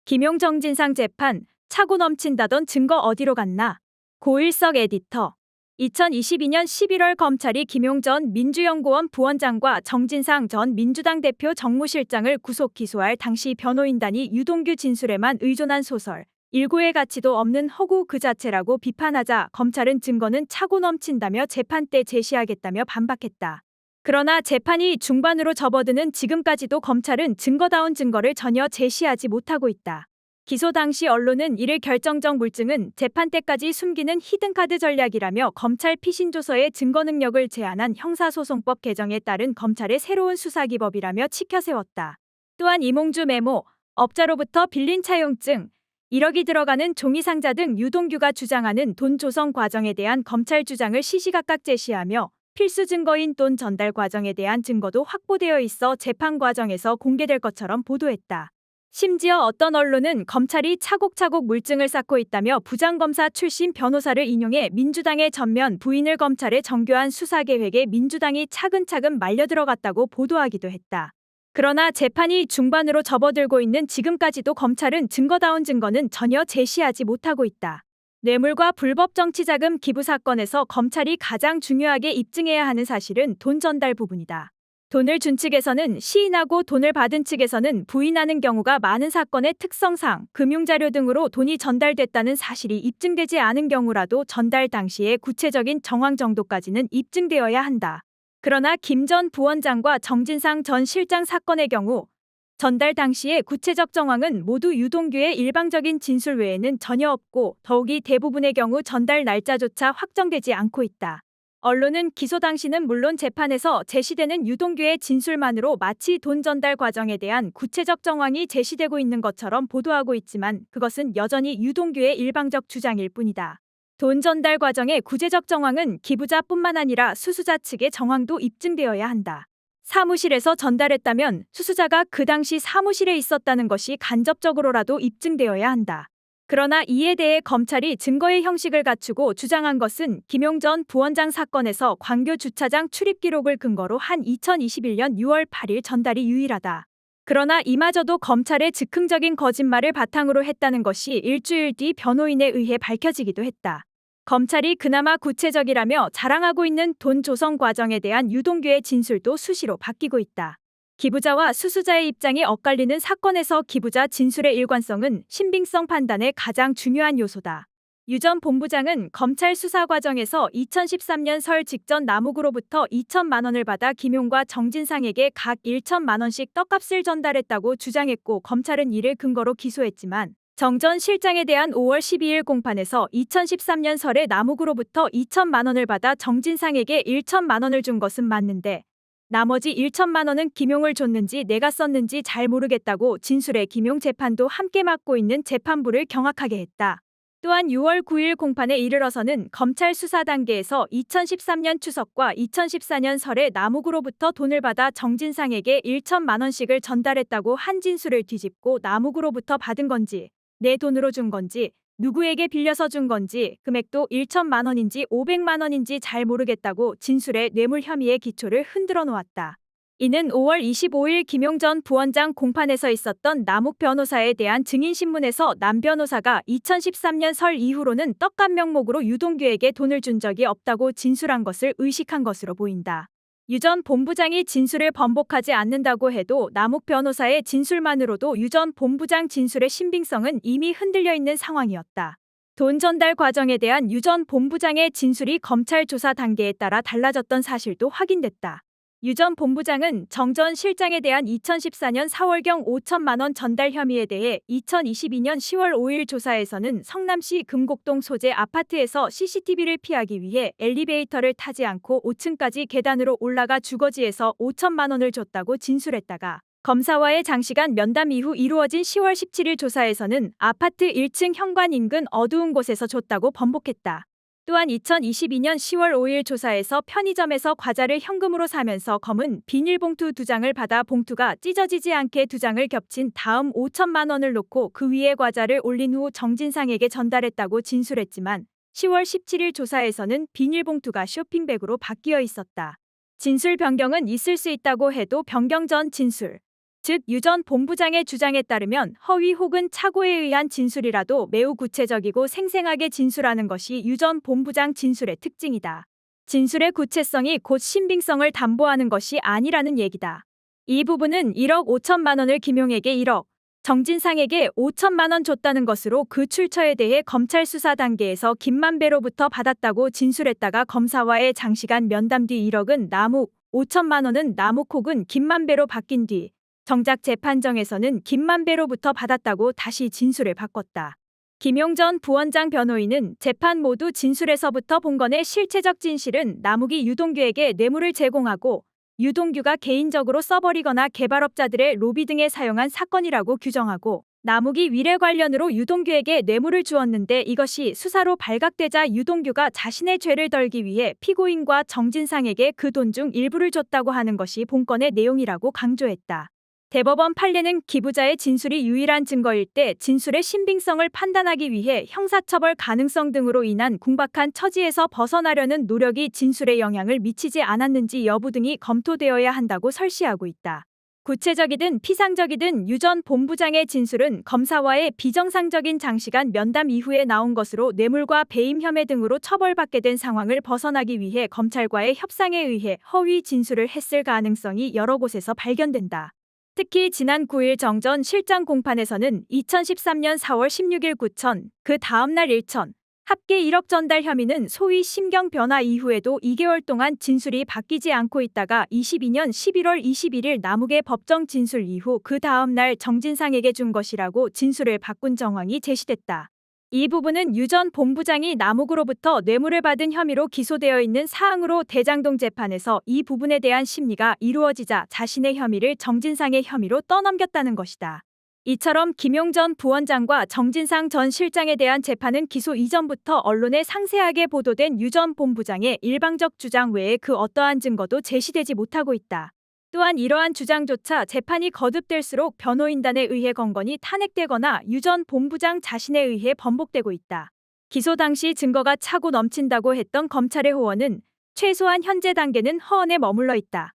김용 정진상 재판, 차고 넘친다던 증거 어디로 갔나? 고일석 에디터. 2022년 11월 검찰이 김용 전 민주연구원 부원장과 정진상 전 민주당 대표 정무실장을 구속 기소할 당시 변호인단이 유동규 진술에만 의존한 소설, 일고의 가치도 없는 허구 그 자체라고 비판하자 검찰은 증거는 차고 넘친다며 재판 때 제시하겠다며 반박했다. 그러나 재판이 중반으로 접어드는 지금까지도 검찰은 증거다운 증거를 전혀 제시하지 못하고 있다. 기소 당시 언론은 이를 결정적 물증은 재판 때까지 숨기는 히든카드 전략이라며 검찰 피신조서의 증거 능력을 제한한 형사소송법 개정에 따른 검찰의 새로운 수사기법이라며 치켜세웠다. 또한 이몽주 메모, 업자로부터 빌린 차용증, 1억이 들어가는 종이상자 등 유동규가 주장하는 돈 조성 과정에 대한 검찰 주장을 시시각각 제시하며 필수 증거인 돈 전달 과정에 대한 증거도 확보되어 있어 재판 과정에서 공개될 것처럼 보도했다. 심지어 어떤 언론은 검찰이 차곡차곡 물증을 쌓고 있다며 부장검사 출신 변호사를 인용해 민주당의 전면 부인을 검찰의 정교한 수사계획에 민주당이 차근차근 말려들어갔다고 보도하기도 했다. 그러나 재판이 중반으로 접어들고 있는 지금까지도 검찰은 증거다운 증거는 전혀 제시하지 못하고 있다. 뇌물과 불법 정치자금 기부 사건에서 검찰이 가장 중요하게 입증해야 하는 사실은 돈 전달 부분이다. 돈을 준 측에서는 시인하고 돈을 받은 측에서는 부인하는 경우가 많은 사건의 특성상 금융자료 등으로 돈이 전달됐다는 사실이 입증되지 않은 경우라도 전달 당시의 구체적인 정황 정도까지는 입증되어야 한다. 그러나 김 전 부원장과 정진상 전 실장 사건의 경우 전달 당시의 구체적 정황은 모두 유동규의 일방적인 진술 외에는 전혀 없고 더욱이 대부분의 경우 전달 날짜조차 확정되지 않고 있다. 언론은 기소 당시는 물론 재판에서 제시되는 유동규의 진술만으로 마치 돈 전달 과정에 대한 구체적 정황이 제시되고 있는 것처럼 보도하고 있지만 그것은 여전히 유동규의 일방적 주장일 뿐이다. 돈 전달 과정의 구체적 정황은 기부자뿐만 아니라 수수자 측의 정황도 입증되어야 한다. 사무실에서 전달했다면 수수자가 그 당시 사무실에 있었다는 것이 간접적으로라도 입증되어야 한다. 그러나 이에 대해 검찰이 증거의 형식을 갖추고 주장한 것은 김용 전 부원장 사건에서 광교 주차장 출입 기록을 근거로 한 2021년 6월 8일 전달이 유일하다. 그러나 이마저도 검찰의 즉흥적인 거짓말을 바탕으로 했다는 것이 일주일 뒤 변호인에 의해 밝혀지기도 했다. 검찰이 그나마 구체적이라며 자랑하고 있는 돈 조성 과정에 대한 유동규의 진술도 수시로 바뀌고 있다. 기부자와 수수자의 입장이 엇갈리는 사건에서 기부자 진술의 일관성은 신빙성 판단의 가장 중요한 요소다. 유 전 본부장은 검찰 수사 과정에서 2013년 설 직전 남욱으로부터 2천만 원을 받아 김용과 정진상에게 각 1천만 원씩 떡값을 전달했다고 주장했고 검찰은 이를 근거로 기소했지만 정 전 실장에 대한 5월 12일 공판에서 2013년 설에 남욱으로부터 2천만 원을 받아 정진상에게 1천만 원을 준 것은 맞는데 나머지 1천만 원은 김용을 줬는지 내가 썼는지 잘 모르겠다고 진술해 김용 재판도 함께 맡고 있는 재판부를 경악하게 했다. 또한 6월 9일 공판에 이르러서는 검찰 수사 단계에서 2013년 추석과 2014년 설에 남욱으로부터 돈을 받아 정진상에게 1천만 원씩을 전달했다고 한 진술을 뒤집고 남욱으로부터 받은 건지 내 돈으로 준 건지 누구에게 빌려서 준 건지 금액도 1천만 원인지 500만 원인지 잘 모르겠다고 진술의 뇌물 혐의의 기초를 흔들어 놓았다. 이는 5월 25일 김용 전 부원장 공판에서 있었던 남욱 변호사에 대한 증인신문에서 남 변호사가 2013년 설 이후로는 떡값 명목으로 유동규에게 돈을 준 적이 없다고 진술한 것을 의식한 것으로 보인다. 유 전 본부장이 진술을 번복하지 않는다고 해도 남욱 변호사의 진술만으로도 유 전 본부장 진술의 신빙성은 이미 흔들려 있는 상황이었다. 돈 전달 과정에 대한 유 전 본부장의 진술이 검찰 조사 단계에 따라 달라졌던 사실도 확인됐다. 유 전 본부장은 정 전 실장에 대한 2014년 4월경 5천만 원 전달 혐의에 대해 2022년 10월 5일 조사에서는 성남시 금곡동 소재 아파트에서 CCTV를 피하기 위해 엘리베이터를 타지 않고 5층까지 계단으로 올라가 주거지에서 5천만 원을 줬다고 진술했다가 검사와의 장시간 면담 이후 이루어진 10월 17일 조사에서는 아파트 1층 현관 인근 어두운 곳에서 줬다고 번복했다. 또한 2022년 10월 5일 조사에서 편의점에서 과자를 현금으로 사면서 검은 비닐봉투 2장을 받아 봉투가 찢어지지 않게 2장을 겹친 다음 5천만 원을 놓고 그 위에 과자를 올린 후 정진상에게 전달했다고 진술했지만 10월 17일 조사에서는 비닐봉투가 쇼핑백으로 바뀌어 있었다. 진술 변경은 있을 수 있다고 해도 변경 전 진술, 즉 유 전 본부장의 주장에 따르면 허위 혹은 착오에 의한 진술이라도 매우 구체적이고 생생하게 진술하는 것이 유 전 본부장 진술의 특징이다. 진술의 구체성이 곧 신빙성을 담보하는 것이 아니라는 얘기다. 이 부분은 1억 5천만 원을 김용에게 1억, 정진상에게 5천만 원 줬다는 것으로 그 출처에 대해 검찰 수사 단계에서 김만배로부터 받았다고 진술했다가 검사와의 장시간 면담 뒤 1억은 남욱, 5천만 원은 남욱 혹은 김만배로 바뀐 뒤 정작 재판정에서는 김만배로부터 받았다고 다시 진술을 바꿨다. 김용 전 부원장 변호인은 재판 모두 진술에서부터 본건의 실체적 진실은 남욱이 유동규에게 뇌물을 제공하고 유동규가 개인적으로 써버리거나 개발업자들의 로비 등에 사용한 사건이라고 규정하고 남욱이 위례 관련으로 유동규에게 뇌물을 주었는데 이것이 수사로 발각되자 유동규가 자신의 죄를 덜기 위해 피고인과 정진상에게 그 돈 중 일부를 줬다고 하는 것이 본건의 내용이라고 강조했다. 대법원 판례는 기부자의 진술이 유일한 증거일 때 진술의 신빙성을 판단하기 위해 형사처벌 가능성 등으로 인한 궁박한 처지에서 벗어나려는 노력이 진술에 영향을 미치지 않았는지 여부 등이 검토되어야 한다고 설시하고 있다. 구체적이든 피상적이든 유 전 본부장의 진술은 검사와의 비정상적인 장시간 면담 이후에 나온 것으로 뇌물과 배임 혐의 등으로 처벌받게 된 상황을 벗어나기 위해 검찰과의 협상에 의해 허위 진술을 했을 가능성이 여러 곳에서 발견된다. 특히 지난 9일 정전 실장 공판에서는 2013년 4월 16일 9천, 그 다음날 1천, 합계 1억 전달 혐의는 소위 심경 변화 이후에도 2개월 동안 진술이 바뀌지 않고 있다가 22년 11월 21일 남욱의 법정 진술 이후 그 다음날 정진상에게 준 것이라고 진술을 바꾼 정황이 제시됐다. 이 부분은 유 전 본부장이 남욱으로부터 뇌물을 받은 혐의로 기소되어 있는 사항으로 대장동 재판에서 이 부분에 대한 심리가 이루어지자 자신의 혐의를 정진상의 혐의로 떠넘겼다는 것이다. 이처럼 김용 전 부원장과 정진상 전 실장에 대한 재판은 기소 이전부터 언론에 상세하게 보도된 유 전 본부장의 일방적 주장 외에 그 어떠한 증거도 제시되지 못하고 있다. 또한 이러한 주장조차 재판이 거듭될수록 변호인단에 의해 건건이 탄핵되거나 유 전 본부장 자신에 의해 번복되고 있다. 기소 당시 증거가 차고 넘친다고 했던 검찰의 호언은 최소한 현재 단계는 허언에 머물러 있다.